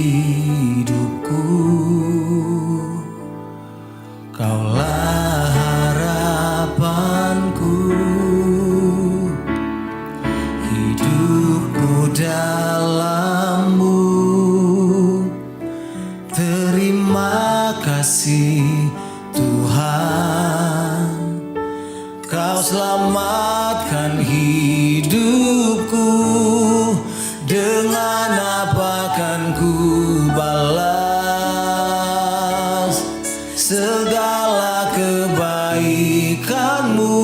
hidupku. Kaulah harapanku, hidupku dalam-Mu. Terima kasih Tuhan, Kau selamatkan hidupku. Dengan apa kan ku balas segala kebaikan-Mu?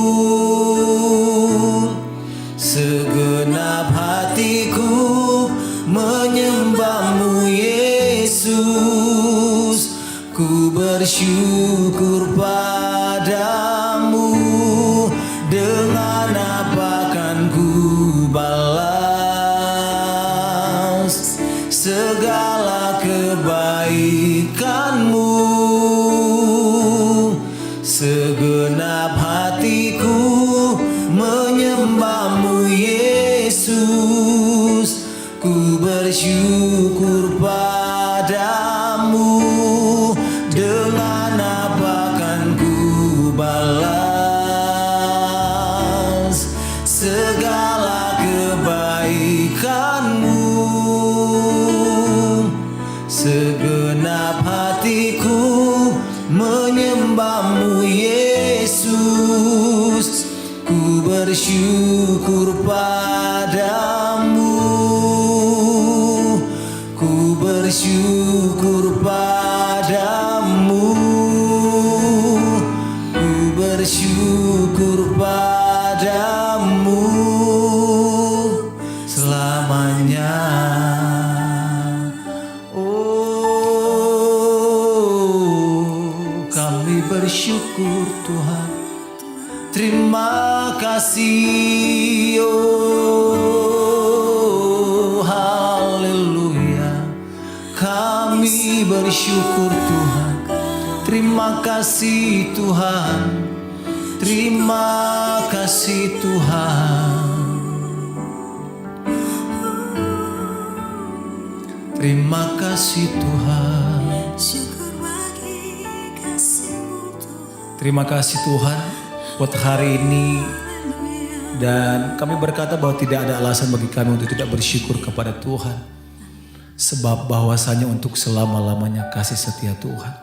Segenap hatiku menyembah-Mu Yesus. Ku bersyukur padamu. Dengan apa kan ku balas segala kebaikan-Mu? Segenap hatiku menyembah-Mu Yesus. Ku bersyukur padamu. Dengan apa kan ku balas segala kebaikan-Mu? Segenap hatiku menyembah-Mu Yesus. Ku bersyukur padamu. Ku bersyukur padamu. Ku bersyukur padamu selamanya. Oh, kami bersyukur Tuhan. Terima kasih. Oh, haleluya. Kami bersyukur Tuhan. Terima kasih Tuhan. Terima kasih Tuhan. Terima kasih Tuhan. Terima kasih Tuhan buat hari ini. Dan kami berkata bahwa tidak ada alasan bagi kami untuk tidak bersyukur kepada Tuhan. Sebab bahwasanya untuk selama-lamanya kasih setia Tuhan.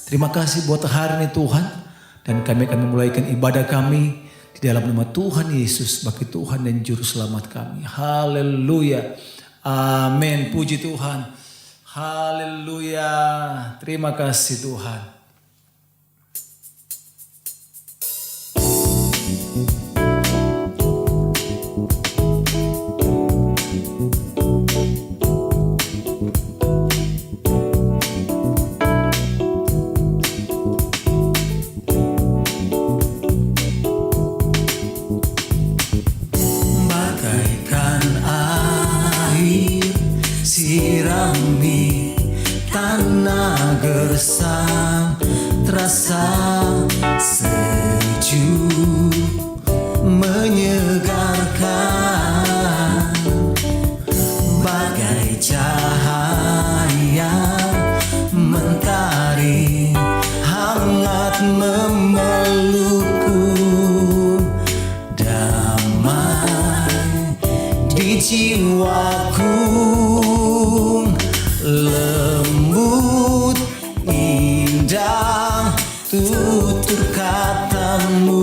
Terima kasih buat hari ini Tuhan. Dan kami akan memulaikan ibadah kami di dalam nama Tuhan Yesus sebagai Tuhan dan Juru Selamat kami. Haleluya. Amin. Puji Tuhan. Haleluya. Terima kasih Tuhan. Sirami tanah gersang, terasa sejuk menyegarkan. Bagai cahaya mentari hangat memelukku. Damai di jiwaku, lembut indah tutur katamu.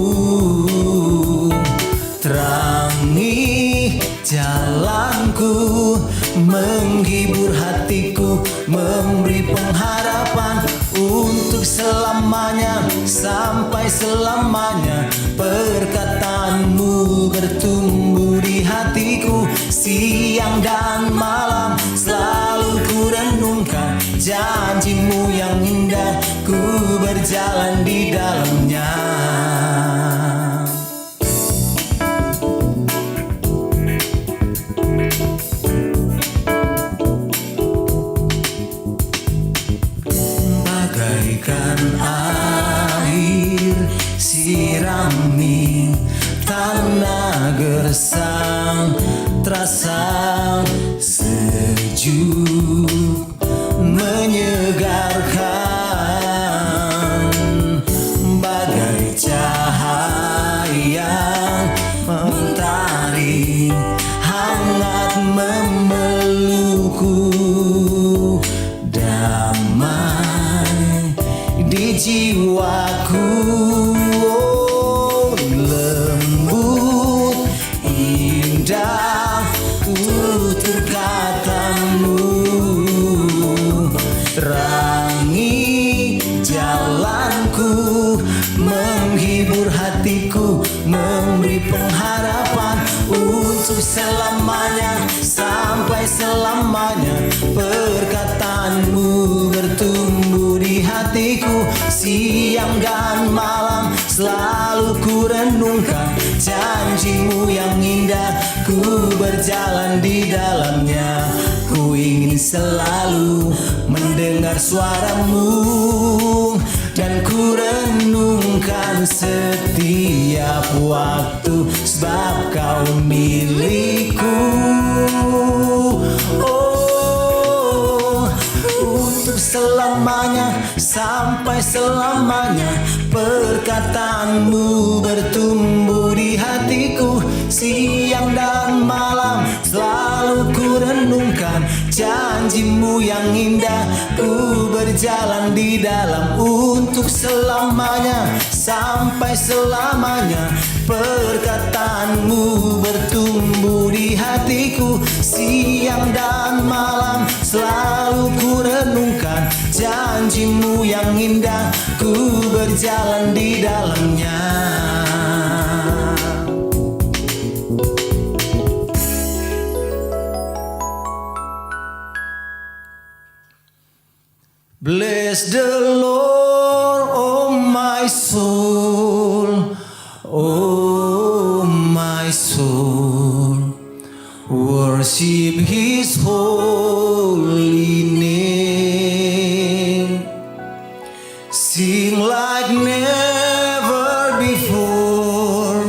Terangi jalanku, menghibur hatiku, memberi pengharapan untuk selamanya, sampai selamanya. Perkataanmu bertumbuh di hatiku, siang dan malam selalu ku renungkan. Janjimu yang indah, ku berjalan di dalamnya. Bagaikan air sirami tanah gersang, terasa sejuk jiwaku. Oh, lembut, indah tutur katamu, terangi jalanku, menghibur hatiku, memberi pengharapan untuk selamanya, sampai selamanya. Perkataanmu bertumbuh di hatiku, siang dan malam selalu ku renungkan. Janjimu yang indah, ku berjalan di dalamnya. Ku ingin selalu mendengar suaramu, dan ku renungkan setiap waktu, sebab kau milikku. Oh, untuk selamanya, sampai selamanya. Perkataanmu bertumbuh di hatiku, siang dan malam selalu ku renungkan. Janjimu yang indah, ku berjalan di dalam. Untuk selamanya, sampai selamanya. Perkataanmu bertumbuh di hatiku, siang dan malam selalu ku renungkan. Janjimu yang indah, ku berjalan di dalamnya. Bless the Lord, oh my soul, oh my soul. Worship His holy name. Sing like never before,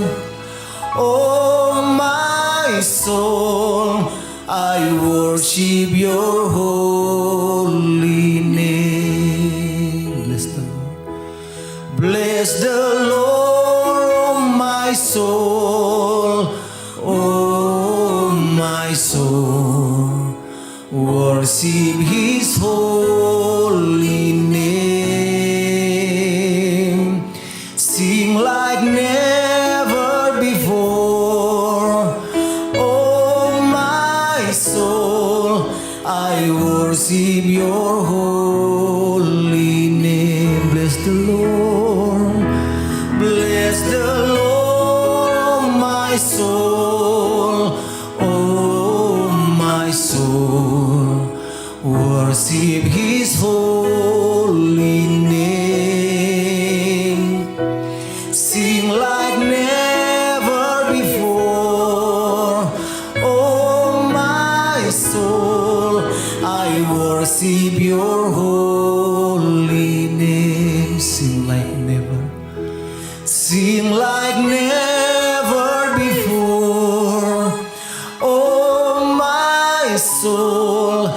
oh my soul. I worship your holy name. Bless the Lord, oh my soul, oh my soul. Worship His holy name. Sing like never before, oh my soul. I worship your holy name. Bless the Lord, bless the Lord, oh my soul, oh my soul. Worship His holy name. Sing like never before, oh my soul. I worship your holy name. Sing like never, sing like never before, oh my soul.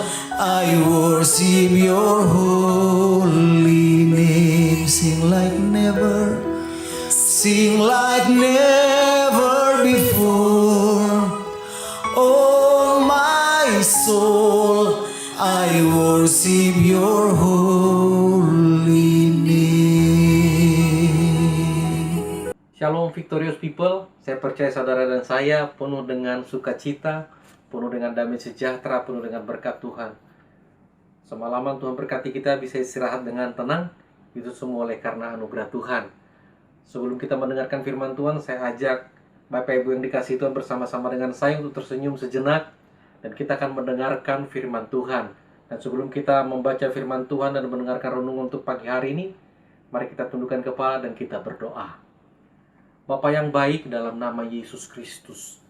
I worship your holy name. Sing like never, sing like never before, oh my soul. I worship your holy name. Shalom Victorious People, saya percaya saudara dan saya penuh dengan sukacita, penuh dengan damai sejahtera, penuh dengan berkat Tuhan. Semalaman Tuhan berkati kita bisa istirahat dengan tenang, itu semua oleh karena anugerah Tuhan. Sebelum kita mendengarkan firman Tuhan, saya ajak Bapak Ibu yang dikasihi Tuhan bersama-sama dengan saya untuk tersenyum sejenak, dan kita akan mendengarkan firman Tuhan. Dan sebelum kita membaca firman Tuhan dan mendengarkan renungan untuk pagi hari ini, mari kita tundukkan kepala dan kita berdoa. Bapa yang baik, dalam nama Yesus Kristus,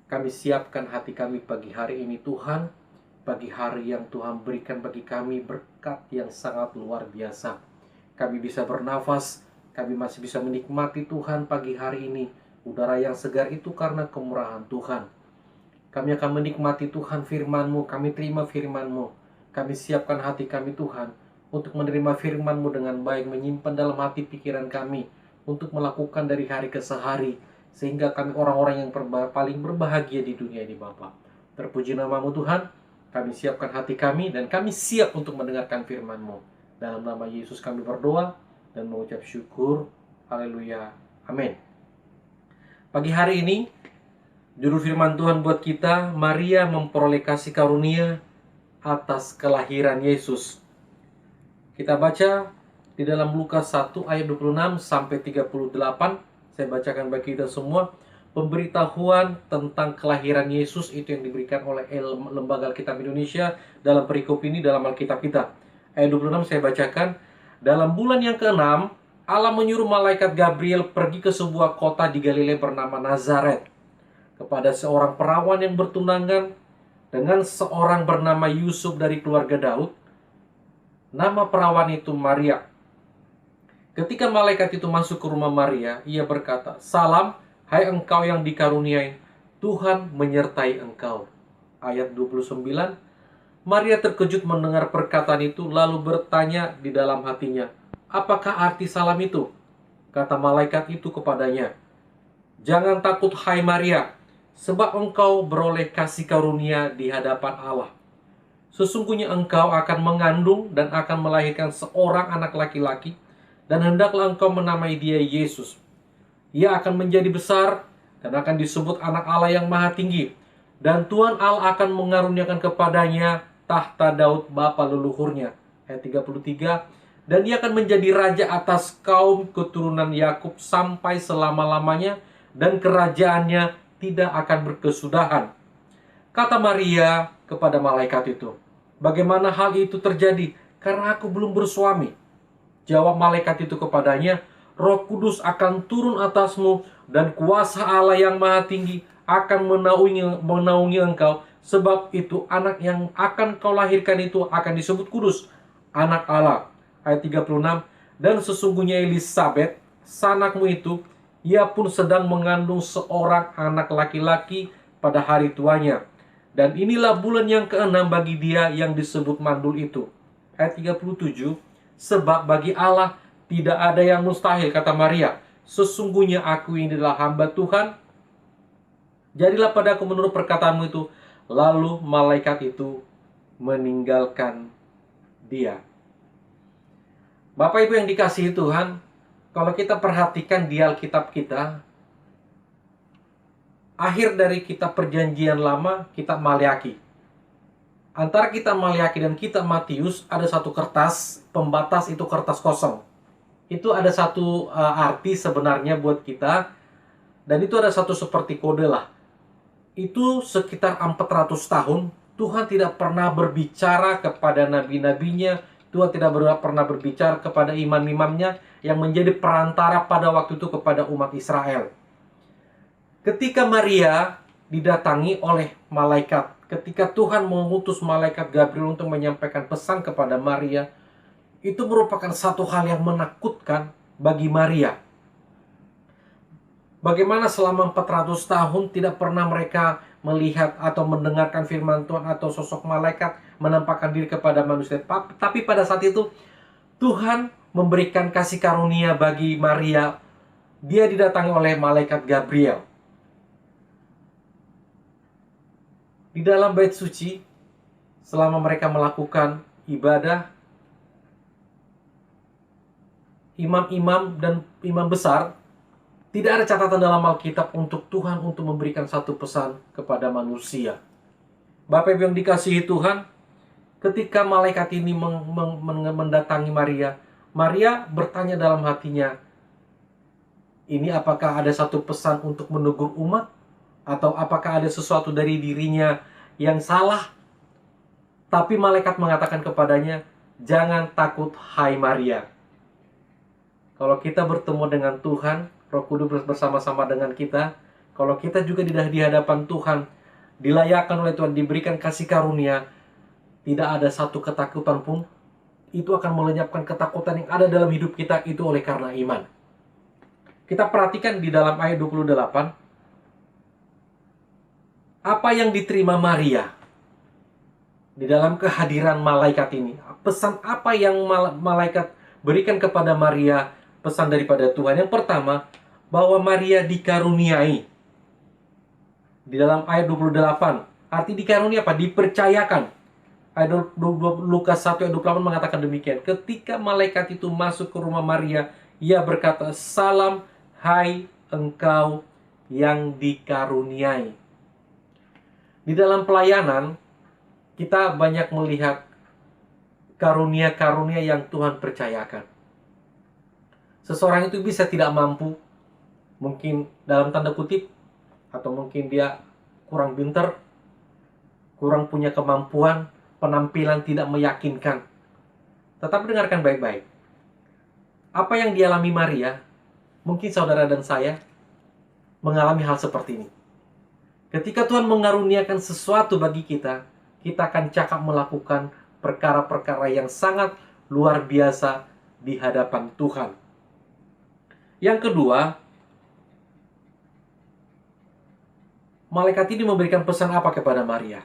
kami siapkan hati kami pagi hari ini Tuhan. Pagi hari yang Tuhan berikan bagi kami berkat yang sangat luar biasa. Kami bisa bernafas, kami masih bisa menikmati Tuhan pagi hari ini. Udara yang segar itu karena kemurahan Tuhan. Kami akan menikmati Tuhan firman-Mu, kami terima firman-Mu. Kami siapkan hati kami Tuhan untuk menerima firman-Mu dengan baik, menyimpan dalam hati pikiran kami untuk melakukan dari hari ke sehari, sehingga kami orang-orang yang paling berbahagia di dunia ini Bapa. Terpuji nama-Mu Tuhan. Kami siapkan hati kami dan kami siap untuk mendengarkan firman-Mu. Dalam nama Yesus kami berdoa. dan mengucap syukur. Haleluya. Amin. Pagi hari ini, judul firman Tuhan buat kita, Maria memperoleh kasih karunia atas kelahiran Yesus. Kita baca di dalam Lukas 1 ayat 26 sampai 38. Saya bacakan bagi kita semua. Pemberitahuan tentang kelahiran Yesus itu yang diberikan oleh Lembaga Alkitab Indonesia dalam perikop ini dalam Alkitab kita. Ayat 26 saya bacakan. Dalam bulan yang ke-6, Allah menyuruh malaikat Gabriel pergi ke sebuah kota di Galilea bernama Nazaret kepada seorang perawan yang bertunangan dengan seorang bernama Yusuf dari keluarga Daud. Nama perawan itu Maria. Ketika malaikat itu masuk ke rumah Maria, ia berkata, "Salam, hai engkau yang dikaruniai, Tuhan menyertai engkau." Ayat 29, Maria terkejut mendengar perkataan itu, lalu bertanya di dalam hatinya, "Apakah arti salam itu?" Kata malaikat itu kepadanya, "Jangan takut hai Maria, sebab engkau beroleh kasih karunia di hadapan Allah. Sesungguhnya engkau akan mengandung dan akan melahirkan seorang anak laki-laki, dan hendaklah engkau menamai dia Yesus. Ia akan menjadi besar dan akan disebut anak Allah yang maha tinggi. Dan Tuhan Allah akan mengaruniakan kepadanya tahta Daud bapa leluhurnya." Ayat 33. "Dan ia akan menjadi raja atas kaum keturunan Yakub sampai selama-lamanya, dan kerajaannya tidak akan berkesudahan." Kata Maria kepada malaikat itu, "Bagaimana hal itu terjadi? Karena aku belum bersuami." Jawab malaikat itu kepadanya, "Roh Kudus akan turun atasmu, dan kuasa Allah yang maha tinggi akan menaungi engkau. Sebab itu anak yang akan kau lahirkan itu akan disebut kudus, anak Allah." Ayat 36, "Dan sesungguhnya Elisabet, sanakmu itu, ia pun sedang mengandung seorang anak laki-laki pada hari tuanya. Dan inilah bulan yang ke-6 bagi dia yang disebut mandul itu." Ayat 37, "Sebab bagi Allah tidak ada yang mustahil," kata Maria. "Sesungguhnya aku ini adalah hamba Tuhan. Jadilah padaku menurut perkataanmu itu." Lalu malaikat itu meninggalkan dia. Bapak Ibu yang dikasihi Tuhan, kalau kita perhatikan di Alkitab kita, akhir dari kitab Perjanjian Lama, kitab Maleakhi. Antara kitab Maleakhi dan kitab Matius ada satu kertas pembatas, itu kertas kosong. Itu ada satu arti sebenarnya buat kita, dan itu ada satu seperti kode lah. Itu sekitar 400 tahun Tuhan tidak pernah berbicara kepada nabi-nabinya, Tuhan tidak pernah berbicara kepada imam-imamnya yang menjadi perantara pada waktu itu kepada umat Israel. Ketika Maria didatangi oleh malaikat, ketika Tuhan mengutus malaikat Gabriel untuk menyampaikan pesan kepada Maria, itu merupakan satu hal yang menakutkan bagi Maria. Bagaimana selama 400 tahun tidak pernah mereka melihat atau mendengarkan firman Tuhan atau sosok malaikat menampakkan diri kepada manusia. Tapi pada saat itu Tuhan memberikan kasih karunia bagi Maria. Dia didatangi oleh malaikat Gabriel. Di dalam bait suci, selama mereka melakukan ibadah, imam-imam dan imam besar, tidak ada catatan dalam Alkitab untuk Tuhan untuk memberikan satu pesan kepada manusia. Bapak Ibu yang dikasihi Tuhan, ketika malaikat ini mendatangi Maria, Maria bertanya dalam hatinya, "Ini apakah ada satu pesan untuk menegur umat? Atau apakah ada sesuatu dari dirinya yang salah?" Tapi malaikat mengatakan kepadanya, "Jangan takut hai Maria." Kalau kita bertemu dengan Tuhan, Roh Kudus bersama-sama dengan kita, kalau kita juga di hadapan Tuhan, dilayakkan oleh Tuhan, diberikan kasih karunia, tidak ada satu ketakutan pun. Itu akan melenyapkan ketakutan yang ada dalam hidup kita, itu oleh karena iman. Kita perhatikan di dalam ayat 28, apa yang diterima Maria di dalam kehadiran malaikat ini. Pesan apa yang malaikat berikan kepada Maria, pesan daripada Tuhan. Yang pertama, bahwa Maria dikaruniai. Di dalam ayat 28, arti dikarunia apa? Dipercayakan. Lukas 1 ayat 28 mengatakan demikian. Ketika malaikat itu masuk ke rumah Maria, ia berkata, "Salam, hai engkau yang dikaruniai." Di dalam pelayanan, kita banyak melihat karunia-karunia yang Tuhan percayakan. Seseorang itu bisa tidak mampu, mungkin dalam tanda kutip, atau mungkin dia kurang pintar, kurang punya kemampuan, penampilan tidak meyakinkan. Tetapi dengarkan baik-baik. Apa yang dialami Maria, mungkin saudara dan saya mengalami hal seperti ini. Ketika Tuhan mengaruniakan sesuatu bagi kita, kita akan cakap melakukan perkara-perkara yang sangat luar biasa di hadapan Tuhan. Yang kedua, malaikat ini memberikan pesan apa kepada Maria?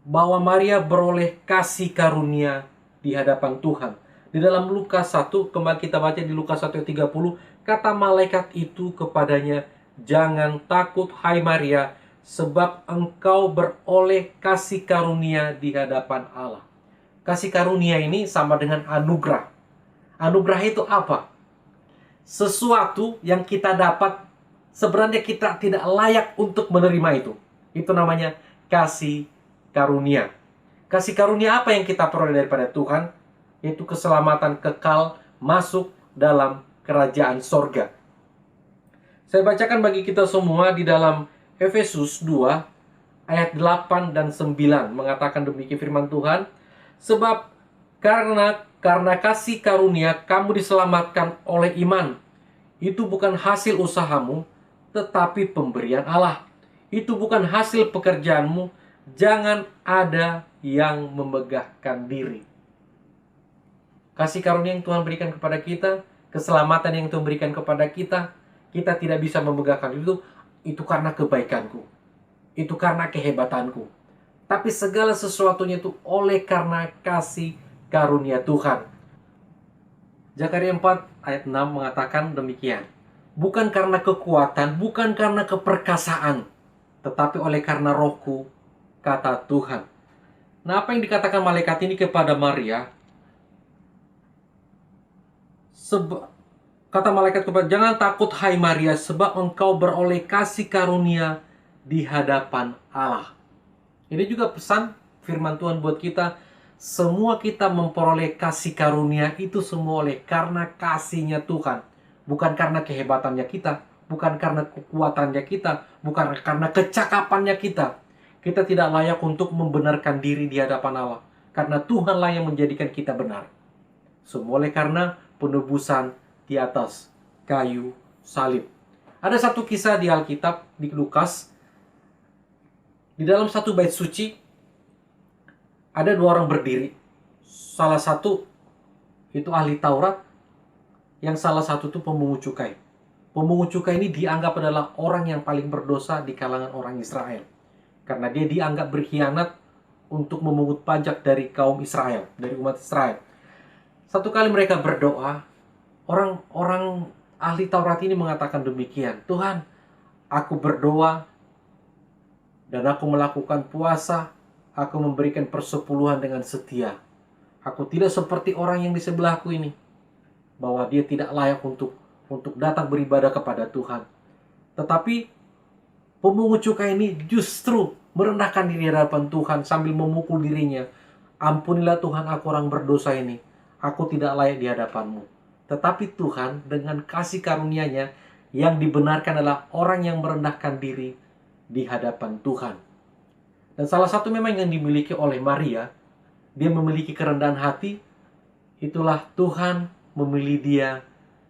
Bahwa Maria beroleh kasih karunia di hadapan Tuhan. Di dalam Lukas 1, kemarin kita baca di Lukas 1 ayat 30, kata malaikat itu kepadanya, "Jangan takut hai Maria, sebab engkau beroleh kasih karunia di hadapan Allah." Kasih karunia ini sama dengan anugerah. Anugerah itu apa? Sesuatu yang kita dapat sebenarnya kita tidak layak untuk menerima itu. Itu namanya kasih karunia. Kasih karunia apa yang kita peroleh daripada Tuhan? Yaitu keselamatan kekal masuk dalam kerajaan sorga. Saya bacakan bagi kita semua di dalam Efesus 2 ayat 8 dan 9 mengatakan demikian firman Tuhan. Sebab karena kasih karunia kamu diselamatkan oleh iman. Itu bukan hasil usahamu, tetapi pemberian Allah. Itu bukan hasil pekerjaanmu. Jangan ada yang memegahkan diri. Kasih karunia yang Tuhan berikan kepada kita, keselamatan yang Tuhan berikan kepada kita, kita tidak bisa memegahkan itu karena kebaikanku. Itu karena kehebatanku. Tapi segala sesuatunya itu oleh karena kasih karunia Tuhan. Zakaria 4 ayat 6 mengatakan demikian. Bukan karena kekuatan, bukan karena keperkasaan, tetapi oleh karena rohku, kata Tuhan. Nah, apa yang dikatakan malaikat ini kepada Maria? Kata malaikat kepada, "Jangan takut hai Maria, sebab engkau beroleh kasih karunia di hadapan Allah." Ini juga pesan firman Tuhan buat kita. Semua kita memperoleh kasih karunia itu semua oleh karena kasihnya Tuhan. Bukan karena kehebatannya kita, bukan karena kekuatannya kita, bukan karena kecakapannya kita. Kita tidak layak untuk membenarkan diri di hadapan Allah. Karena Tuhanlah yang menjadikan kita benar. Semua oleh karena penebusan di atas kayu salib. Ada satu kisah di Alkitab, di Lukas. Di dalam satu bait suci, ada dua orang berdiri. Salah satu itu ahli Taurat, yang salah satu itu pemungut cukai. Pemungut cukai ini dianggap adalah orang yang paling berdosa di kalangan orang Israel. Karena dia dianggap berkhianat untuk memungut pajak dari kaum Israel, dari umat Israel. Satu kali mereka berdoa, orang ahli Taurat ini mengatakan demikian, "Tuhan, aku berdoa dan aku melakukan puasa, aku memberikan persepuluhan dengan setia. Aku tidak seperti orang yang di sebelahku ini, bahwa dia tidak layak untuk datang beribadah kepada Tuhan. Tetapi pemungut cukai ini justru merendahkan diri di hadapan Tuhan sambil memukul dirinya. Ampunilah Tuhan, aku orang berdosa ini. Aku tidak layak di hadapanmu." Tetapi Tuhan dengan kasih karunia-Nya yang dibenarkan adalah orang yang merendahkan diri di hadapan Tuhan. Dan salah satu memang yang dimiliki oleh Maria, dia memiliki kerendahan hati. Itulah Tuhan memilih dia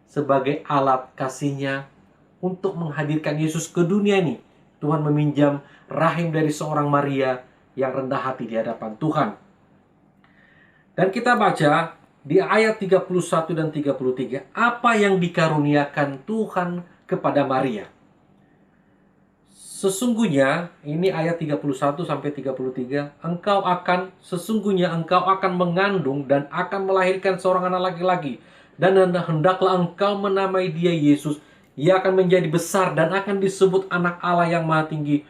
sebagai alat kasih-Nya untuk menghadirkan Yesus ke dunia ini. Tuhan meminjam rahim dari seorang Maria yang rendah hati di hadapan Tuhan. Dan kita baca di ayat 31 dan 33, apa yang dikaruniakan Tuhan kepada Maria. Sesungguhnya, ini ayat 31 sampai 33, sesungguhnya engkau akan mengandung dan akan melahirkan seorang anak laki-laki, dan hendaklah engkau menamai dia Yesus. Ia akan menjadi besar dan akan disebut anak Allah yang Maha Tinggi.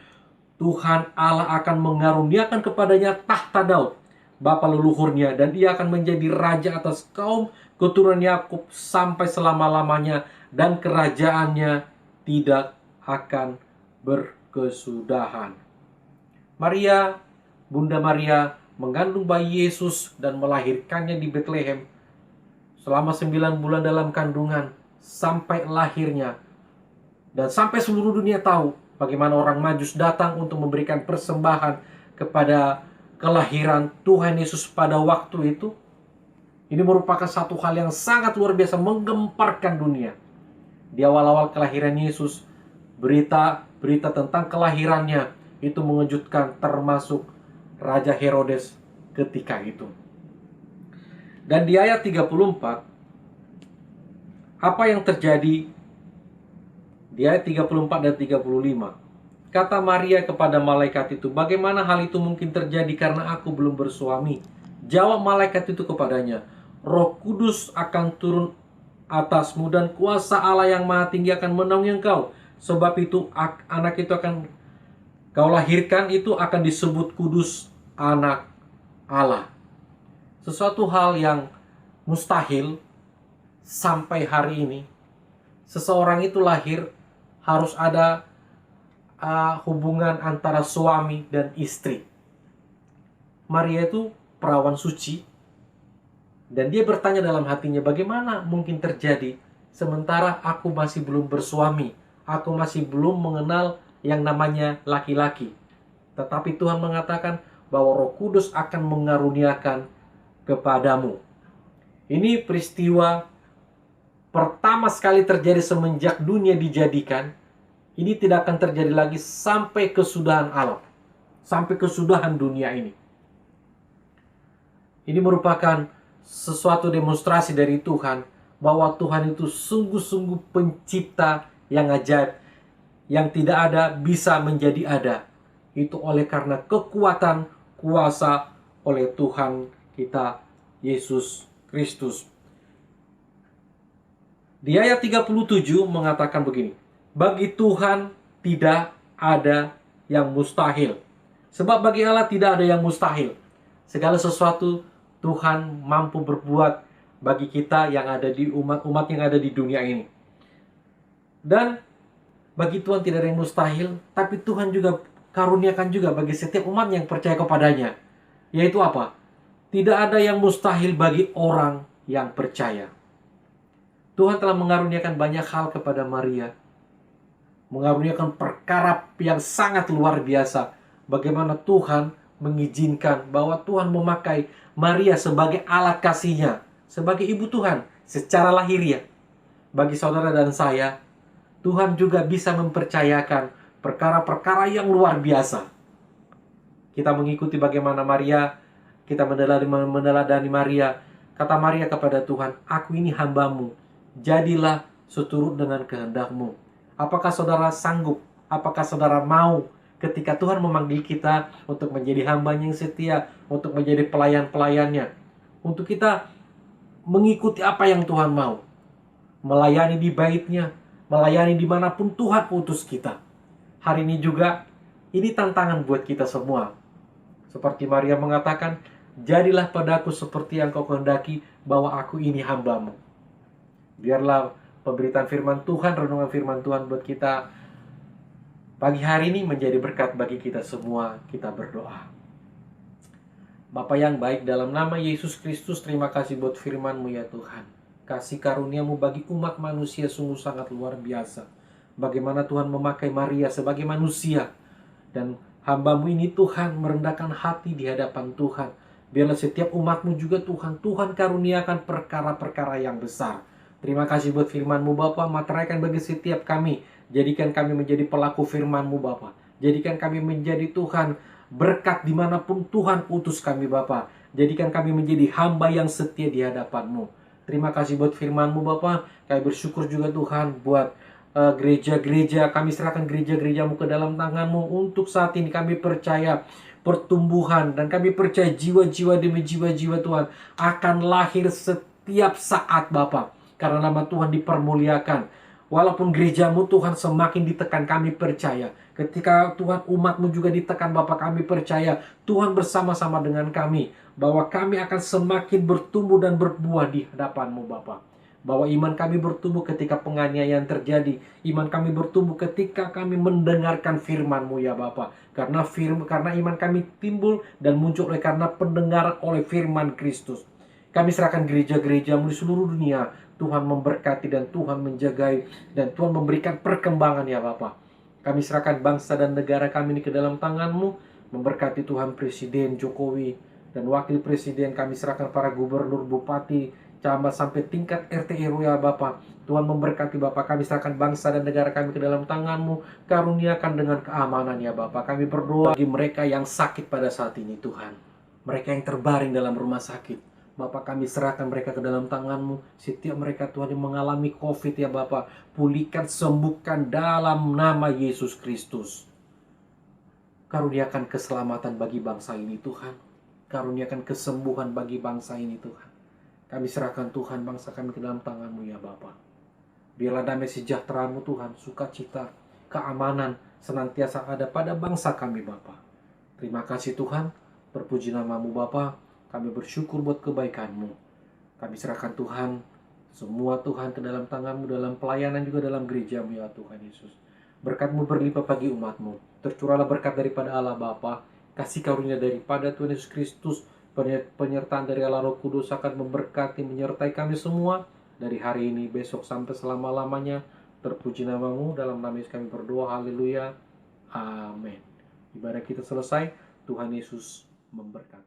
Tuhan Allah akan mengaruniakan kepadanya tahta Daud, bapa leluhurnya, dan ia akan menjadi raja atas kaum keturunan Yakub sampai selama-lamanya, dan kerajaannya tidak akan berkesudahan. Maria, Bunda Maria, mengandung bayi Yesus dan melahirkannya di Bethlehem selama 9 bulan dalam kandungan sampai lahirnya. Dan sampai seluruh dunia tahu bagaimana orang Majus datang untuk memberikan persembahan kepada kelahiran Tuhan Yesus pada waktu itu. Ini merupakan satu hal yang sangat luar biasa, menggemparkan dunia. Di awal-awal kelahiran Yesus, berita tentang kelahirannya itu mengejutkan, termasuk Raja Herodes ketika itu. Dan di ayat 34, apa yang terjadi? Di ayat 34 dan 35. Kata Maria kepada malaikat itu, "Bagaimana hal itu mungkin terjadi karena aku belum bersuami?" Jawab malaikat itu kepadanya, "Roh Kudus akan turun atasmu dan kuasa Allah yang Maha Tinggi akan menaungi engkau. Sebab itu anak itu akan kau lahirkan itu akan disebut kudus, anak Allah." Sesuatu hal yang mustahil sampai hari ini. Seseorang itu lahir harus ada hubungan antara suami dan istri. Maria itu perawan suci, dan dia bertanya dalam hatinya, bagaimana mungkin terjadi sementara aku masih belum bersuami, aku masih belum mengenal yang namanya laki-laki. Tetapi Tuhan mengatakan bahwa Roh Kudus akan mengaruniakan kepadamu. Ini peristiwa pertama sekali terjadi semenjak dunia dijadikan. Ini tidak akan terjadi lagi sampai kesudahan alam, sampai kesudahan dunia ini. Ini merupakan sesuatu demonstrasi dari Tuhan bahwa Tuhan itu sungguh-sungguh pencipta yang ajaib, yang tidak ada bisa menjadi ada. Itu oleh karena kekuatan kuasa oleh Tuhan kita Yesus Kristus. Di ayat 37 mengatakan begini, bagi Tuhan tidak ada yang mustahil. Sebab bagi Allah tidak ada yang mustahil. Segala sesuatu Tuhan mampu berbuat bagi kita yang ada di umat yang ada di dunia ini. Dan bagi Tuhan tidak ada yang mustahil, tapi Tuhan juga karuniakan juga bagi setiap umat yang percaya kepadanya. Yaitu apa? Tidak ada yang mustahil bagi orang yang percaya. Tuhan telah mengaruniakan banyak hal kepada Maria. Mengaruniakan perkara yang sangat luar biasa. Bagaimana Tuhan mengizinkan bahwa Tuhan memakai Maria sebagai alat kasih-Nya, sebagai ibu Tuhan secara lahiriah. Bagi saudara dan saya, Tuhan juga bisa mempercayakan perkara-perkara yang luar biasa. Kita mengikuti bagaimana Maria, kita meneladani Maria. Kata Maria kepada Tuhan, aku ini hamba-Mu, jadilah seturut dengan kehendak-Mu. Apakah saudara sanggup? Apakah saudara mau ketika Tuhan memanggil kita untuk menjadi hamba-Nya yang setia, untuk menjadi pelayan-pelayannya, untuk kita mengikuti apa yang Tuhan mau, melayani di bait-Nya, melayani dimanapun Tuhan utus kita. Hari ini juga, ini tantangan buat kita semua. Seperti Maria mengatakan, jadilah padaku seperti yang kau kehendaki, bahwa aku ini hamba-Mu. Biarlah pemberitaan firman Tuhan, renungan firman Tuhan buat kita pagi hari ini menjadi berkat bagi kita semua. Kita berdoa. Bapa yang baik, dalam nama Yesus Kristus, terima kasih buat firman-Mu ya Tuhan. Kasih karunia-Mu bagi umat manusia sungguh sangat luar biasa. Bagaimana Tuhan memakai Maria sebagai manusia. Dan hamba-Mu ini Tuhan merendahkan hati di hadapan Tuhan. Biarlah setiap umat-Mu juga Tuhan karuniakan perkara-perkara yang besar. Terima kasih buat firman-Mu Bapa, materaikan bagi setiap kami. Jadikan kami menjadi pelaku firman-Mu Bapa. Jadikan kami menjadi Tuhan berkat dimanapun Tuhan utus kami Bapa. Jadikan kami menjadi hamba yang setia di hadapan-Mu. Terima kasih buat firman-Mu Bapa. Kami bersyukur juga Tuhan buat gereja-gereja. Kami serahkan gereja-gereja-Mu ke dalam tangan-Mu. Untuk saat ini kami percaya pertumbuhan, dan kami percaya jiwa-jiwa demi jiwa-jiwa Tuhan akan lahir setiap saat Bapa. Karena nama Tuhan dipermuliakan. Walaupun gerejamu Tuhan semakin ditekan, kami percaya. Ketika Tuhan umatmu juga ditekan Bapa, kami percaya Tuhan bersama-sama dengan kami. Bahwa kami akan semakin bertumbuh dan berbuah di hadapanmu Bapa. Bahwa iman kami bertumbuh ketika penganiayaan terjadi. Iman kami bertumbuh ketika kami mendengarkan firman-Mu ya Bapa. Karena iman kami timbul dan muncul karena pendengaran oleh firman Kristus. Kami serahkan gereja-gerejamu di seluruh dunia. Tuhan memberkati dan Tuhan menjagai dan Tuhan memberikan perkembangan ya Bapa. Kami serahkan bangsa dan negara kami ini ke dalam tangan-Mu. Memberkati Tuhan Presiden Jokowi dan Wakil Presiden. Kami serahkan para gubernur, bupati, camat sampai tingkat RT RW ya Bapa. Tuhan memberkati Bapa. Kami serahkan bangsa dan negara kami ke dalam tangan-Mu. Karuniakan dengan keamanan ya Bapa. Kami berdoa bagi mereka yang sakit pada saat ini Tuhan. Mereka yang terbaring dalam rumah sakit. Bapak, kami serahkan mereka ke dalam tangan-Mu. Setiap mereka Tuhan yang mengalami COVID ya Bapak, pulihkan, sembuhkan dalam nama Yesus Kristus. Karuniakan keselamatan bagi bangsa ini Tuhan. Karuniakan kesembuhan bagi bangsa ini Tuhan. Kami serahkan Tuhan bangsa kami ke dalam tangan-Mu ya Bapak. Biarlah damai sejahtera-Mu Tuhan, sukacita, keamanan senantiasa ada pada bangsa kami Bapak. Terima kasih Tuhan, terpuji nama-Mu Bapak. Kami bersyukur buat kebaikan-Mu. Kami serahkan Tuhan, semua Tuhan ke dalam tangan-Mu, dalam pelayanan juga dalam gereja-Mu ya Tuhan Yesus. Berkat-Mu berlimpah bagi umat-Mu. Tercurahlah berkat daripada Allah Bapa, kasih karunia daripada Tuhan Yesus Kristus, penyertaan dari Allah Roh Kudus akan memberkati, menyertai kami semua dari hari ini, besok sampai selama-lamanya. Terpuji nama-Mu, dalam nama Yesus kami berdoa, haleluya, amin. Ibadah kita selesai, Tuhan Yesus memberkati.